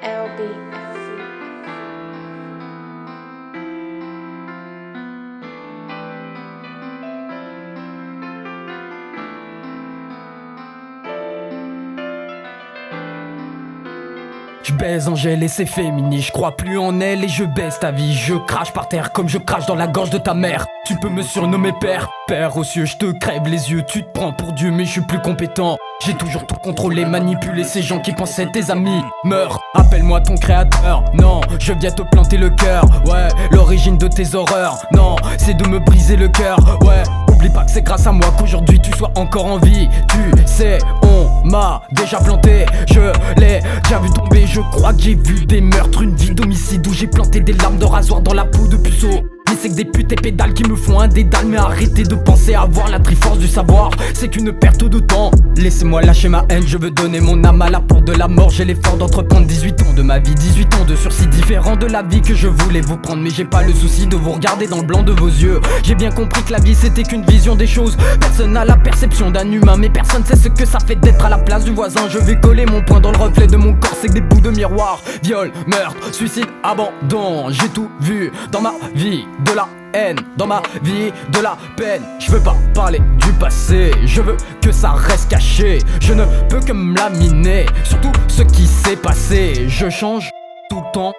LBFC. Je baise Angèle et c'est féminin, je crois plus en elle et je baisse ta vie. Je crache par terre comme je crache dans la gorge de ta mère. Tu peux me surnommer père, père aux cieux, je te crève les yeux. Tu te prends pour Dieu mais je suis plus compétent. J'ai toujours tout contrôlé, manipulé ces gens qui pensaient tes amis. Meurs, appelle-moi ton créateur. Non, je viens te planter le cœur. Ouais, l'origine de tes horreurs. Non, c'est de me briser le cœur. Ouais, oublie pas que c'est grâce à moi qu'aujourd'hui tu sois encore en vie. Tu sais, on m'a déjà planté. Je l'ai déjà vu tomber. Je crois que j'ai vu des meurtres, une vie d'homicide où j'ai planté des lames de rasoir dans la peau de puceau. Mais c'est que des putes et pédales qui me font un dédale. Mais arrêtez de penser avoir la triforce du savoir, c'est qu'une perte de temps. Laissez-moi lâcher ma haine, je veux donner mon âme à la porte de la mort. J'ai l'effort d'entreprendre 18 ans de ma vie, 18 ans de sursis différents de la vie que je voulais vous prendre. Mais j'ai pas le souci de vous regarder dans le blanc de vos yeux. J'ai bien compris que la vie c'était qu'une vision des choses. Personne n'a la perception d'un humain, mais personne sait ce que ça fait d'être à la place du voisin. Je vais coller mon poing dans le reflet de mon corps, c'est que des bouts de miroir. Viol, meurtre, suicide, abandon. J'ai tout vu dans ma vie, de la haine dans ma vie, de la peine. Je veux pas parler du passé, je veux que ça reste caché. Je ne peux que me laminer sur tout ce qui s'est passé. Je change tout le temps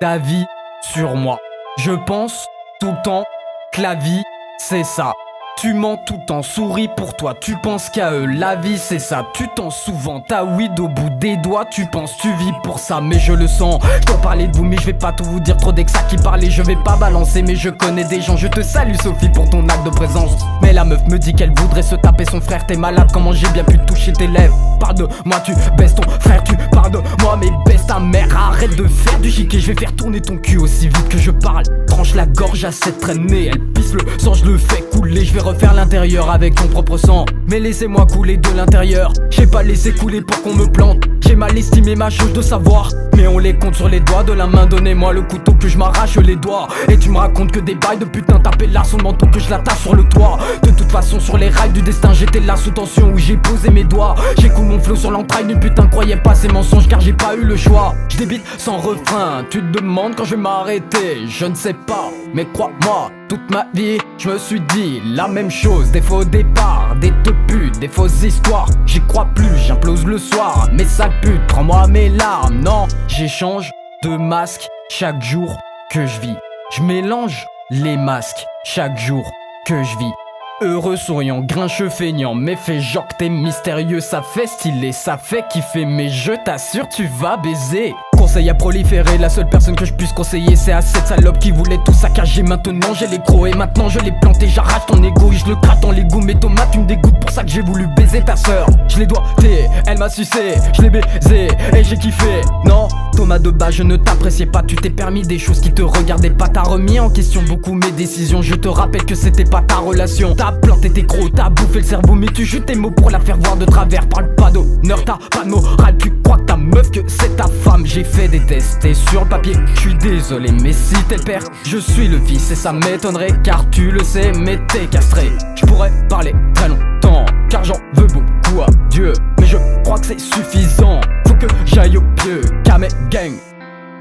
d'avis sur moi. Je pense tout le temps que la vie c'est ça. Tu mens tout le temps, souris pour toi, tu penses qu'à eux, la vie c'est ça. Tu t'en souvent, ta weed au bout des doigts, tu penses tu vis pour ça, mais je le sens. Je dois parler de vous mais je vais pas tout vous dire, trop d'exa qui parlent et je vais pas balancer. Mais je connais des gens, je te salue Sophie pour ton acte de présence. Mais la meuf me dit qu'elle voudrait se taper son frère, t'es malade, comment j'ai bien pu toucher tes lèvres. Parle de moi, tu baisses ton frère, tu parles de moi mais baisse ta mère. Arrête de faire du chic et je vais faire tourner ton cul aussi vite que je parle. Tranche la gorge à cette traînée, elle pisse le sang, je le fais couler. Je vais refaire l'intérieur avec ton propre sang, mais laissez-moi couler de l'intérieur. J'ai pas laissé couler pour qu'on me plante. J'ai mal estimé ma chose de savoir, mais on les compte sur les doigts de la main. Donnez-moi le couteau que je m'arrache les doigts. Et tu me racontes que des bails de putain, taper là sur le menton que je l'attache sur le toit. De toute façon sur les rails du destin j'étais là sous tension où j'ai posé mes doigts. J'écoute mon flow sur l'entraille d'une putain, croyais pas ces mensonges car j'ai pas eu le choix. Je débite sans refrain, tu te demandes quand je vais m'arrêter. Je ne sais pas, mais crois-moi, toute ma vie je me suis dit la même chose. Des faux départs, des te putes, des fausses histoires. J'y crois plus, j'implose le soir. Mais sale pute, prends-moi mes larmes. Non, j'échange de masques chaque jour que je vis. Je mélange les masques chaque jour que je vis. Heureux, souriant, grincheux, feignant, mais fais genre que t'es mystérieux. Ça fait stylé, ça fait kiffer, mais je t'assure tu vas baiser. Conseil à proliférer, la seule personne que je puisse conseiller c'est à cette salope qui voulait tout saccager. Maintenant j'ai les crocs et maintenant je l'ai planté. J'arrache ton ego et je le crache dans l'égout. Mais Thomas tu me dégoûtes, pour ça que j'ai voulu baiser ta sœur. Je l'ai doigté, elle m'a sucé, je l'ai baisé et j'ai kiffé. Non Thomas de base je ne t'appréciais pas, tu t'es permis des choses qui te regardaient pas. T'as remis en question beaucoup mes décisions. Je te rappelle que c'était pas ta relation. T'as planté tes crocs, t'as bouffé le cerveau, mais tu jutes tes mots pour la faire voir de travers. Parle pas d'honneur, t'as pas de morale, tu crois que ta meuf que c'est ta femme. J'ai fait des tests et sur le papier, je suis désolé mais si t'es le père, je suis le fils et ça m'étonnerait car tu le sais mais t'es castré. Je pourrais parler très longtemps car j'en veux beaucoup à Dieu, mais je crois que c'est suffisant. Faut que j'aille au pieu, Kame gang.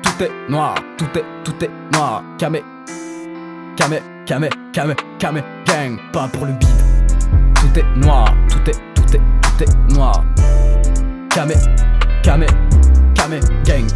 Tout est noir, tout est noir. Kame gang. Pas pour le bide. Tout est noir, tout est noir. Kame gang.